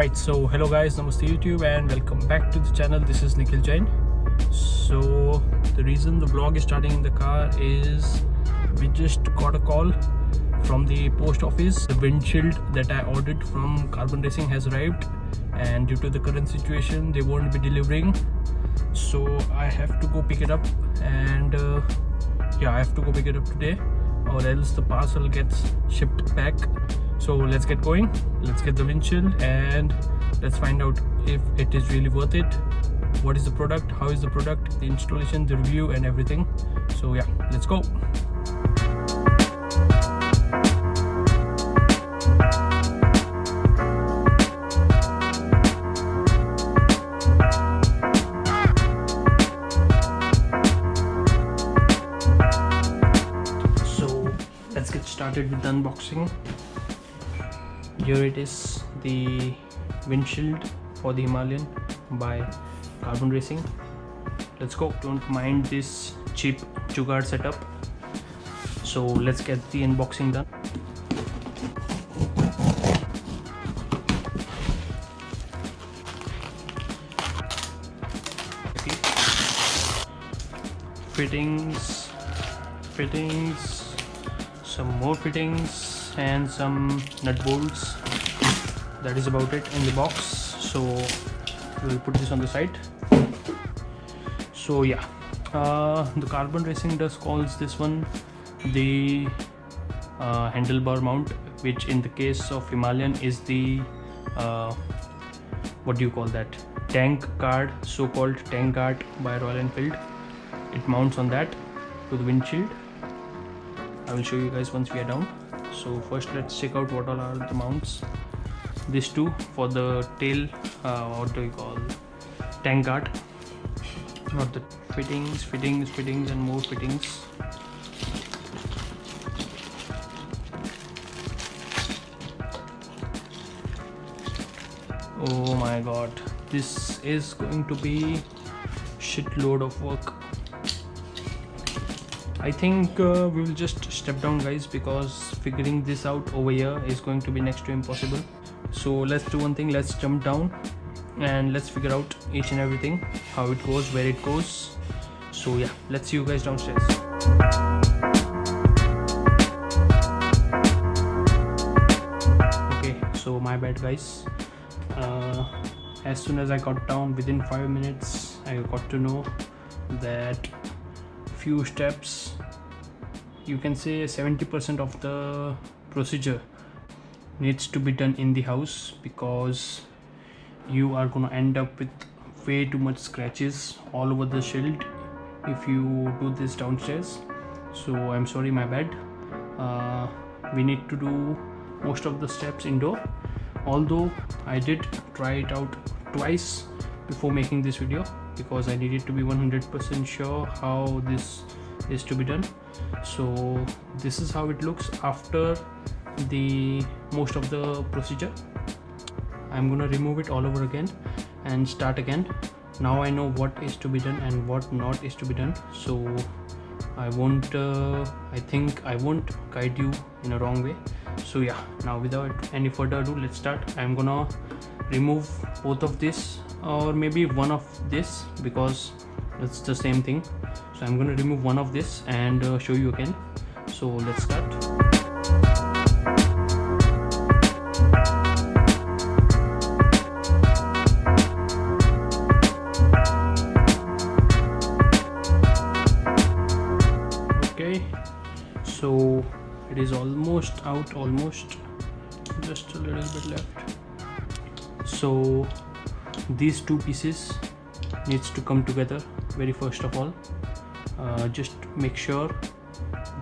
Alright, so hello guys, namaste YouTube and welcome back to the channel. This is Nikhil Jain. So the reason the vlog is starting in the car is we just got a call from the post office. The windshield that I ordered from Carbon Racing has arrived, and due to the current situation they won't be delivering, so I have to go pick it up. And I have to go pick it up today, or else the parcel gets shipped back. So let's get going, let's get the windshield and let's find out if it is really worth it, what is the product, how is the product, the installation, the review and everything. So yeah, let's go. So let's get started with the unboxing. Here it is, the windshield for the Himalayan by Carbon Racing. Let's go. Don't mind this cheap jugaad setup. So let's get the unboxing done. Fittings, some more fittings and some nut bolts. That is about it in the box, so we'll put this on the side. So yeah, the Carbon Racing does calls this one the handlebar mount, which in the case of Himalayan is the what do you call that, tank guard, so-called tank guard by Royal Enfield. It mounts on that to the windshield. I will show you guys once we are down. So first let's check out what all are the mounts. These two for the tail, what do you call, tank guard. Not the fittings and more fittings. Oh my god, this is going to be shitload of work. I think we will just step down guys, because figuring this out over here is going to be next to impossible. So let's do one thing, let's jump down and let's figure out each and everything, how it goes, where it goes. So yeah, let's see you guys downstairs. Okay, so my bad guys. As soon as I got down, within 5 minutes I got to know that few steps, you can say 70% of the procedure needs to be done in the house, because you are gonna end up with way too much scratches all over the shield if you do this downstairs. So I'm sorry, my bad. We need to do most of the steps indoor, although I did try it out twice before making this video, because I needed to be 100% sure how this is to be done. So this is how it looks after the most of the procedure. I'm gonna remove it all over again and start again. Now I know what is to be done and what not is to be done, so I won't I think I won't guide you in a wrong way. So yeah, now without any further ado, let's start. I'm gonna remove both of this, or maybe one of this, because it's the same thing. So I'm going to remove one of this and show you again. So let's start. Okay, so it is almost out, almost, just a little bit left. So these two pieces needs to come together very first of all. Just make sure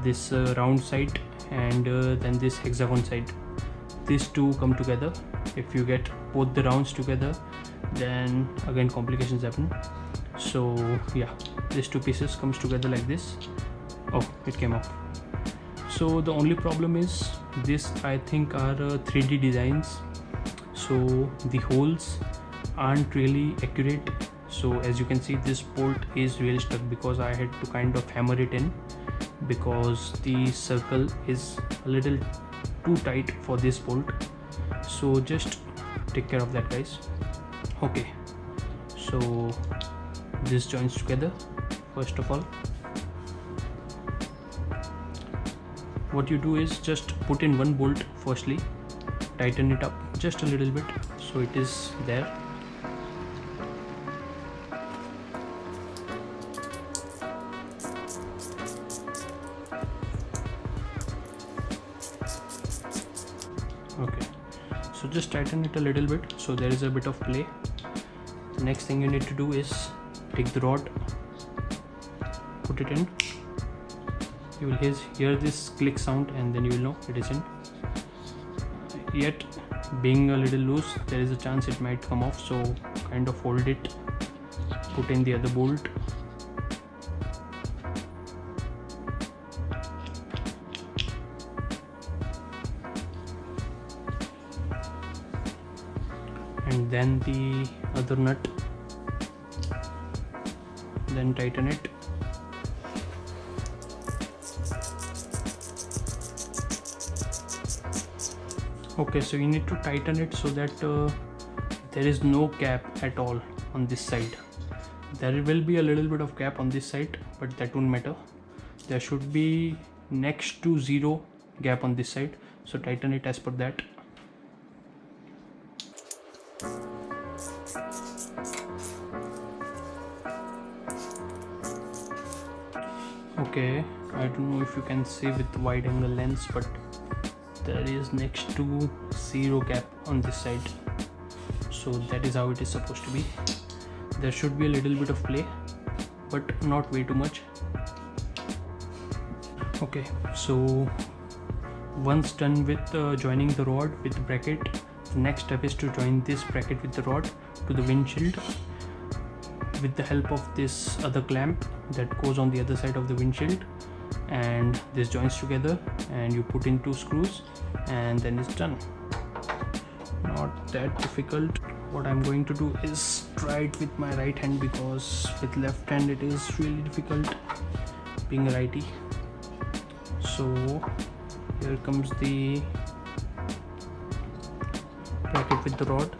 this round side and then this hexagon side, these two come together. If you get both the rounds together, then again complications happen. So yeah, these two pieces comes together like this. Oh, it came off. So the only problem is this, I think, are 3D designs, so the holes aren't really accurate. So as you can see, this bolt is really stuck because I had to kind of hammer it in, because the circle is a little too tight for this bolt. So just take care of that, guys. Okay, so this joins together. First of all, what you do is just put in one bolt firstly, tighten it up just a little bit so it is there. Okay, so just tighten it a little bit so there is a bit of play. The next thing you need to do is take the rod, put it in. You will hear this click sound and then you will know it is in. Yet being a little loose, there is a chance it might come off, so kind of hold it, put in the other bolt. And then the other nut, then tighten it. Okay, so you need to tighten it so that there is no gap at all on this side. There will be a little bit of gap on this side, but that won't matter. There should be next to 0 gap on this side, so tighten it as per that. Okay, I don't know if you can see with the wide angle lens, but there is next to 0 gap on this side, so that is how it is supposed to be. There should be a little bit of play, but not way too much. Okay, so once done with joining the rod with the bracket, the next step is to join this bracket with the rod to the windshield with the help of this other clamp that goes on the other side of the windshield, and this joins together and you put in 2 screws and then it's done. Not that difficult. What I'm going to do is try it with my right hand, because with left hand it is really difficult being a righty. So here comes the bracket with the rod.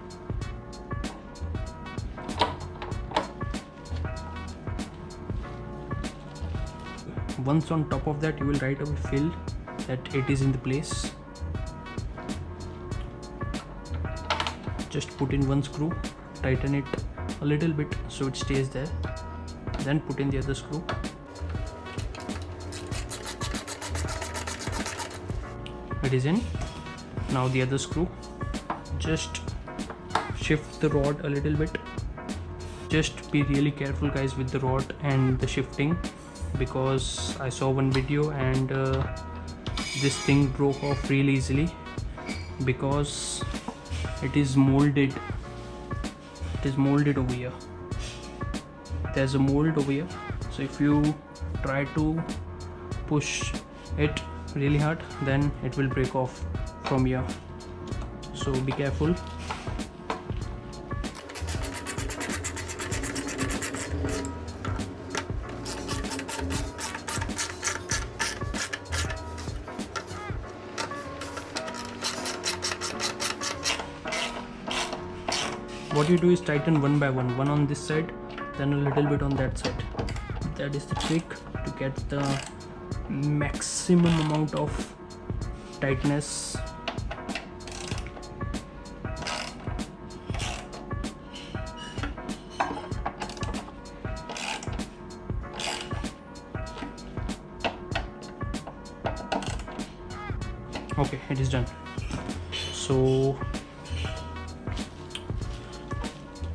Once on top of that, you will right away feel that it is in the place. Just put in 1 screw, tighten it a little bit so it stays there, then put in the other screw. It is in. Now the other screw, just shift the rod a little bit. Just be really careful, guys, with the rod and the shifting, because I saw one video and this thing broke off really easily because it is molded. It is molded over here. There's a mold over here, so if you try to push it really hard, then it will break off from here, so be careful. What you do is tighten one by one, one on this side, then a little bit on that side. That is the trick to get the maximum amount of tightness. Okay, it is done. So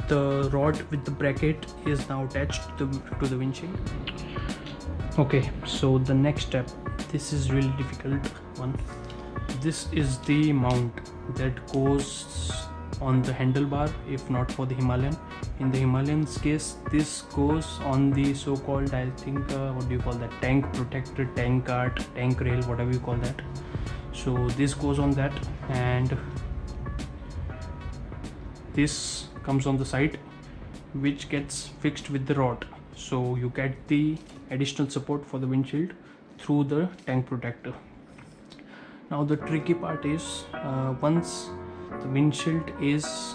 the rod with the bracket is now attached to the windshield. Okay, so the next step, this is really difficult one. This is the mount that goes on the handlebar, if not for the Himalayan. In the Himalayan's case, this goes on the so-called, I think, what do you call that, tank protector, tank cart, tank rail, whatever you call that. So this goes on that, and this comes on the side, which gets fixed with the rod, so you get the additional support for the windshield through the tank protector. Now the tricky part is once The windshield is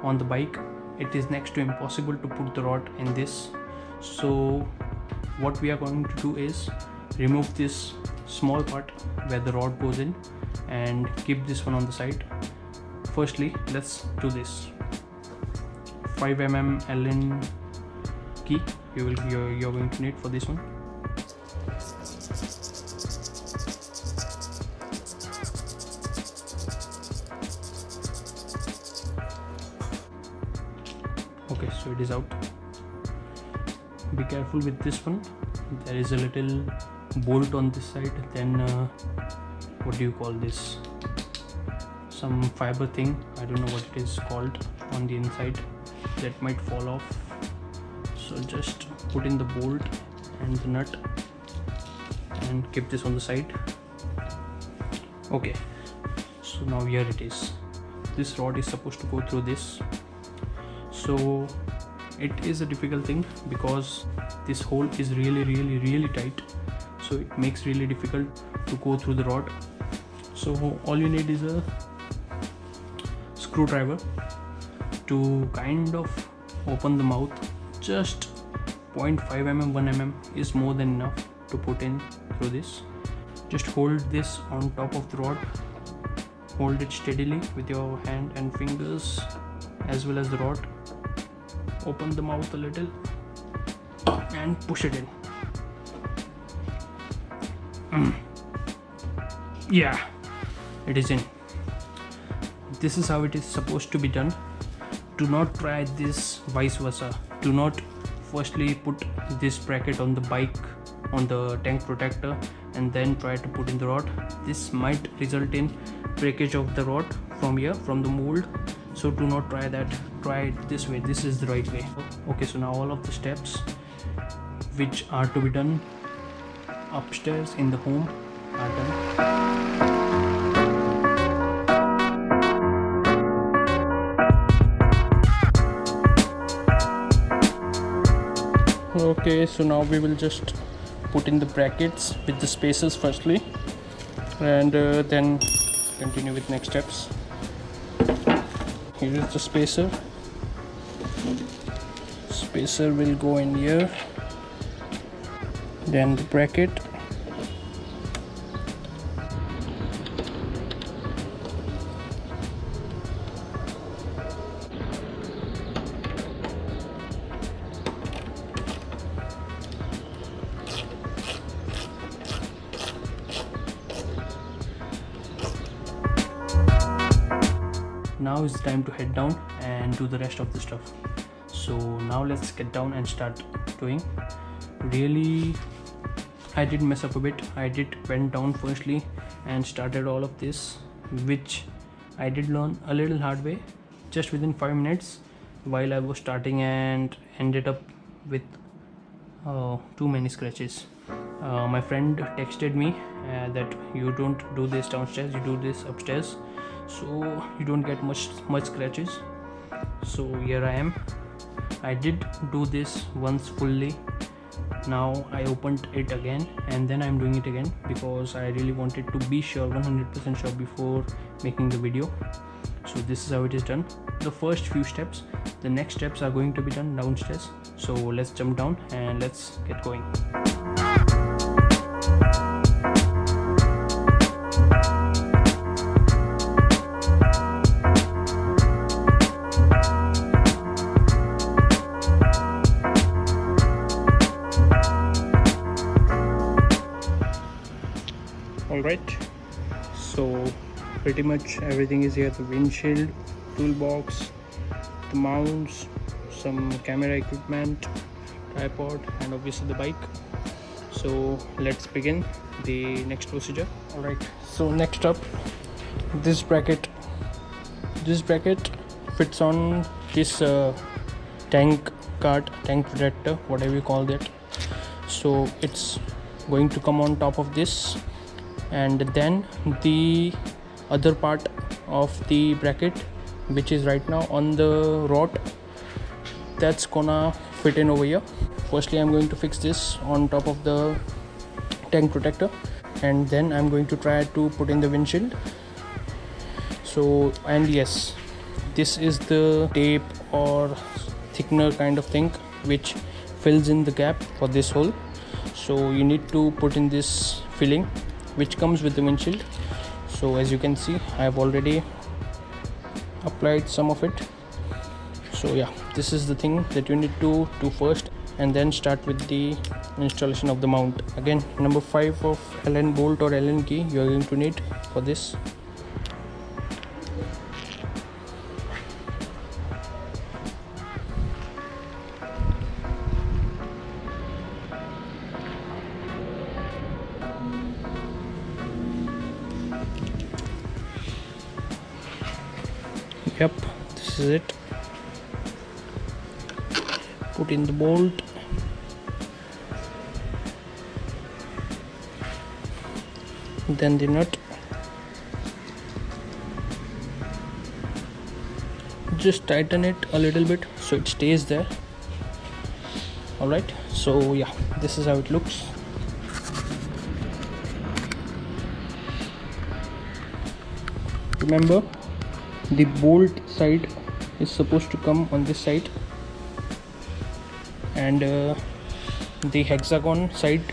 on the bike. It is next to impossible to put the rod in this. So what we are going to do is remove this small part where the rod goes in and keep this one on the side. Firstly, let's do this. 5mm Allen key you're going to need for this one. Okay, so it is out. Be careful with this one. There is a little bolt on this side, then what do you call this, some fiber thing, I don't know what it is called, on the inside that might fall off. So just put in the bolt and the nut and keep this on the side. Okay, so now here it is. This rod is supposed to go through this. So it is a difficult thing because this hole is really tight, so it makes really difficult to go through the rod. So all you need is a screwdriver to kind of open the mouth. Just 0.5 mm, 1 mm is more than enough to put in through this. Just hold this on top of the rod, hold it steadily with your hand and fingers as well as the rod. Open the mouth a little and push it in. Yeah, it is in. This is how it is supposed to be done. Do not try this vice versa. Do not firstly put this bracket on the bike, on the tank protector, and then try to put in the rod. This might result in breakage of the rod from here, from the mold. So do not try that. Try it this way. This is the right way. Okay, so now all of the steps which are to be done upstairs in the home are done. Okay, so now we will just put in the brackets with the spacers firstly, and then continue with next steps. Here is the spacer. Spacer will go in here, then the bracket, now is the time to head down and do the rest of the stuff. So now let's get down and start doing. Really, I did mess up a bit. I did went down firstly and started all of this, which I did learn a little hard way just within 5 minutes while I was starting, and ended up with too many scratches. My friend texted me that you don't do this downstairs, you do this upstairs, so you don't get much scratches. So here I am. I did do this once fully. Now I opened it again and then I'm doing it again because I really wanted to be sure, 100% sure, before making the video. So this is how it is done, the first few steps. The next steps are going to be done downstairs. So let's jump down and let's get going. Alright, so pretty much everything is here: the windshield, toolbox, the mounts, some camera equipment, tripod, and obviously the bike. So let's begin the next procedure. Alright, so next up, this bracket fits on this tank protector, whatever you call that. So it's going to come on top of this, and then the other part of the bracket, which is right now on the rod, that's gonna fit in over here. Firstly, I'm going to fix this on top of the tank protector, and then I'm going to try to put in the windshield. So, and yes, this is the tape or thickener kind of thing which fills in the gap for this hole. So you need to put in this filling which comes with the windshield. So as you can see, I have already applied some of it. So yeah, this is the thing that you need to do first, and then start with the installation of the mount. Again, number 5 of Allen bolt or Allen key you are going to need for this. Yep, this is it. Put in the bolt. Then the nut. Just tighten it a little bit so it stays there. Alright, so yeah, this is how it looks. Remember, the bolt side is supposed to come on this side, and the hexagon side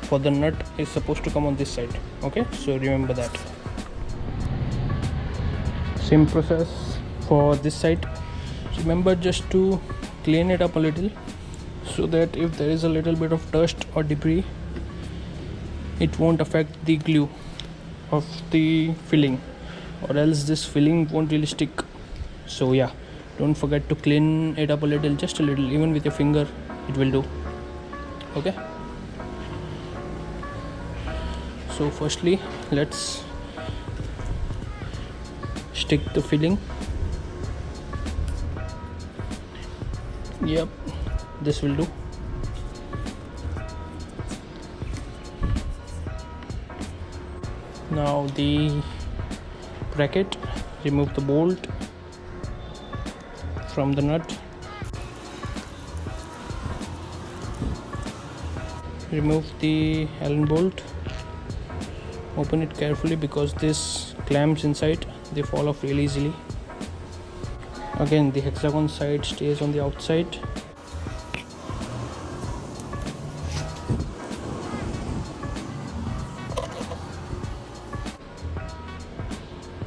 for the nut is supposed to come on this side. Okay, so remember that. Same process for this side. Remember just to clean it up a little so that if there is a little bit of dust or debris, it won't affect the glue of the filling, or else this filling won't really stick. So yeah, don't forget to clean it up a little, just a little, even with your finger it will do. Okay, so firstly let's stick the filling. Yep, this will do. Now the bracket, remove the bolt from the nut, remove the Allen bolt, open it carefully because this clamps inside, they fall off really easily. Again, the hexagon side stays on the outside.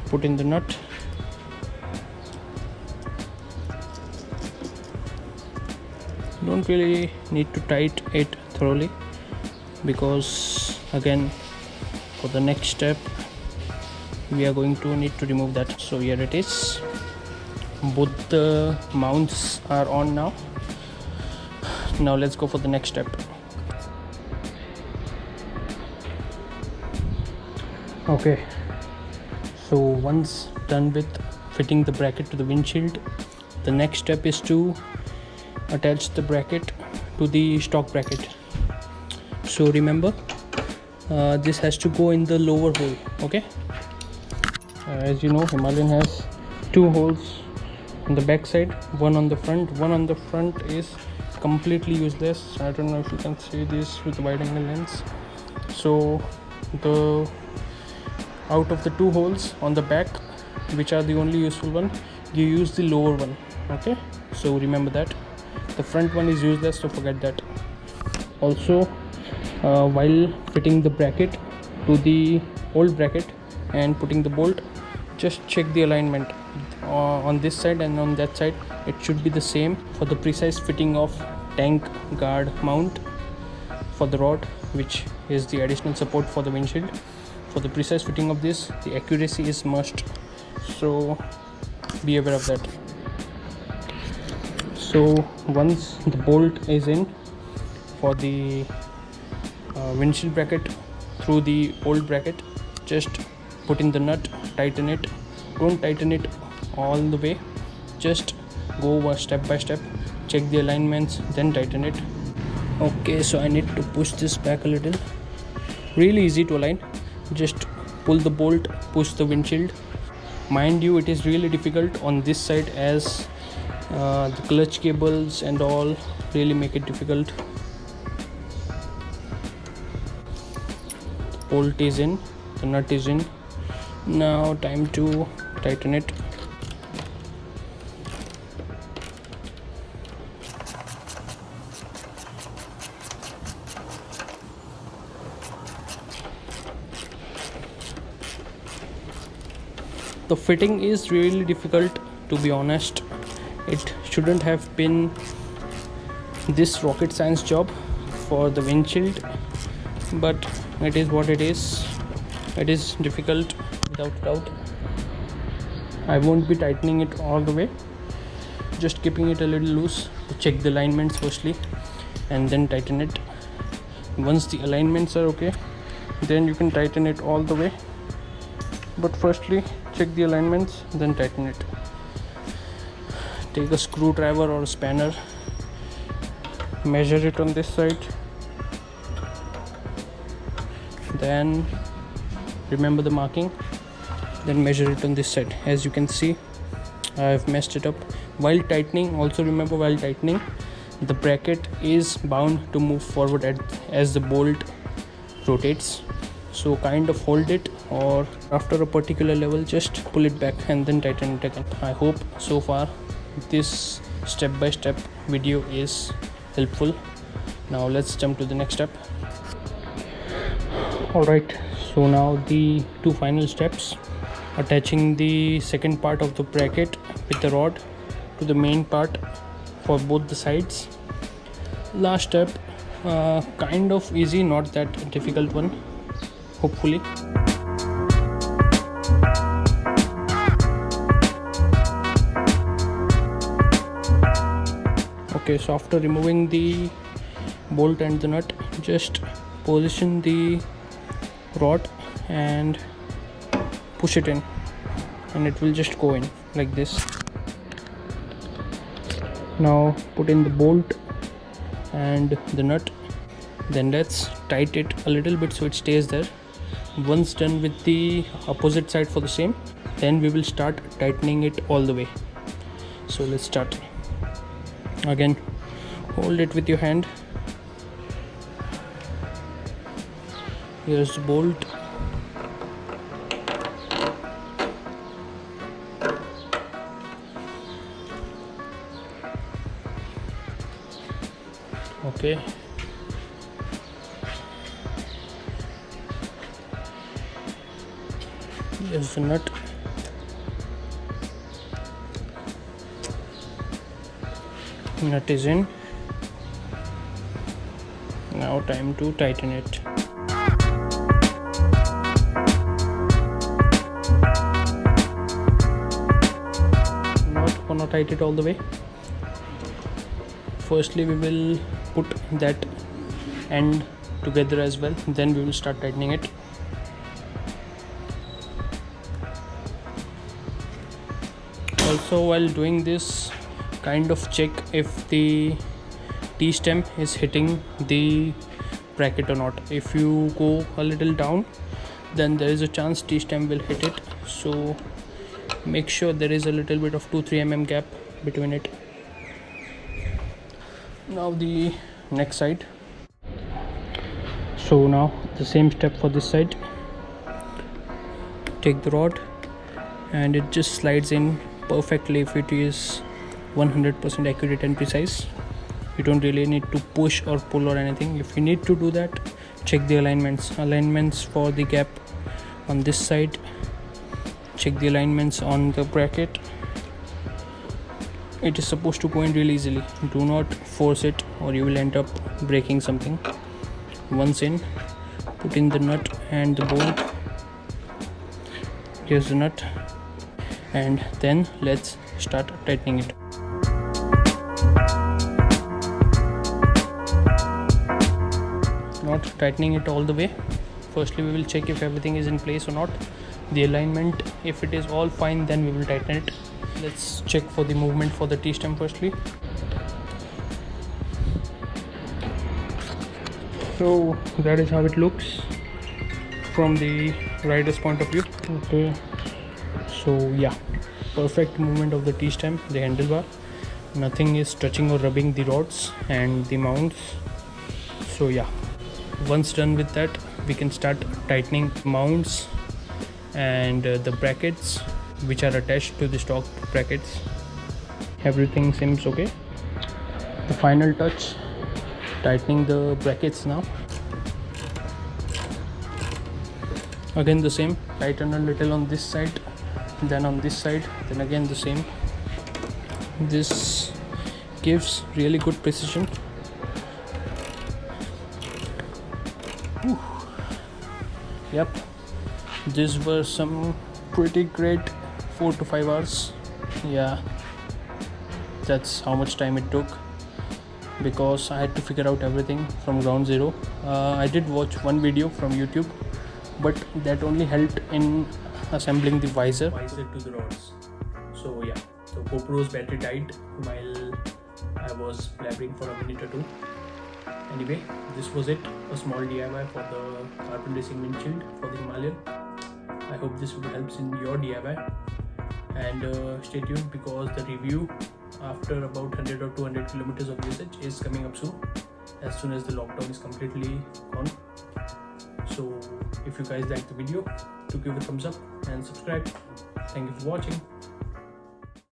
Put in the nut. Don't really need to tight it thoroughly, because again for the next step we are going to need to remove that. So here it is. Both the mounts are on now. Now let's go for the next step. Okay, so once done with fitting the bracket to the windshield, the next step is to attach the bracket to the stock bracket. So remember, this has to go in the lower hole. Okay, as you know, Himalayan has 2 holes on the back side, one on the front. One on the front is completely useless. I don't know if you can see this with the wide angle lens. So the out of the 2 holes on the back, which are the only useful one, you use the lower one. Okay, so remember that. The front one is useless, so forget that. Also, while fitting the bracket to the old bracket and putting the bolt, just check the alignment on this side and on that side. It should be the same for the precise fitting of tank guard mount for the rod, which is the additional support for the windshield. For the precise fitting of this, the accuracy is must, so be aware of that. So once the bolt is in for the windshield bracket through the old bracket, just put in the nut, tighten it. Don't tighten it all the way, just go step by step, check the alignments, then tighten it. Okay, so I need to push this back a little. Really easy to align. Just pull the bolt, push the windshield. Mind you, it is really difficult on this side as the clutch cables and all really make it difficult. The bolt is in, the nut is in. Now time to tighten it. The fitting is really difficult, to be honest. It shouldn't have been this rocket science job for the windshield, but it is what it is. It is difficult without doubt. I won't be tightening it all the way, just keeping it a little loose to check the alignments firstly and then tighten it. Once the alignments are okay, then you can tighten it all the way, but firstly check the alignments, then tighten it. Take a screwdriver or a spanner, measure it on this side, then remember the marking, then measure it on this side. As you can see, I've messed it up. While tightening, also remember, while tightening, the bracket is bound to move forward as the bolt rotates, so kind of hold it, or after a particular level just pull it back and then tighten it again. I hope so far this step-by-step video is helpful. Now let's jump to the next step. Alright, so now the two final steps: attaching the second part of the bracket with the rod to the main part for both the sides. Last step, kind of easy, not that difficult one, hopefully. Okay, so after removing the bolt and the nut, just position the rod and push it in, and it will just go in like this. Now put in the bolt and the nut, then let's tighten it a little bit so it stays there. Once done with the opposite side for the same, then we will start tightening it all the way. So let's start. Again, hold it with your hand. Here's the bolt. Okay. Here's the nut. Nut is in. Now time to tighten it. Not gonna tighten it all the way. Firstly we will put that end together as well, then we will start tightening it. Also, while doing this, kind of check if the T-stem is hitting the bracket or not. If you go a little down, then there is a chance T-stem will hit it, so make sure there is a little bit of 2-3 mm gap between it. Now the next side. So now the same step for this side. Take the rod and it just slides in perfectly if it is 100% accurate and precise. You don't really need to push or pull or anything. If you need to do that, check the alignments for the gap on this side. Check the alignments on the bracket. It is supposed to go in really easily. Do not force it or you will end up breaking something. Once in, put in the nut and the bolt. Here's the nut, and then let's start tightening it. Not tightening it all the way. Firstly we will check if everything is in place or not. The alignment, if it is all fine, then we will tighten it. Let's check for the movement for the T-stem firstly. So that is how it looks from the rider's point of view. Okay, so yeah, perfect movement of the T-stem, the handlebar. Nothing is touching or rubbing the rods and the mounts. So yeah, once done with that, we can start tightening mounts and the brackets. which are attached to the stock brackets. Everything seems okay. The final touch, tightening the brackets now. Again the same, tighten a little on this side, then on this side, then again the same. This gives really good precision. Whew. Yep, these were some pretty great 4 to 5 hours. Yeah, that's how much time it took, because I had to figure out everything from ground zero. I did watch one video from YouTube, but that only helped in assembling the visor to the rods. So yeah, so GoPro's battery died while I was blabbering for a minute or two. Anyway, this was it, a small DIY for the carbon racing windshield for the Himalayan. I hope this will help in your DIY, and stay tuned, because the review after about 100 or 200 kilometers of usage is coming up soon, as soon as the lockdown is completely gone. So if you guys like the video, do give a thumbs up and subscribe. Thank you for watching.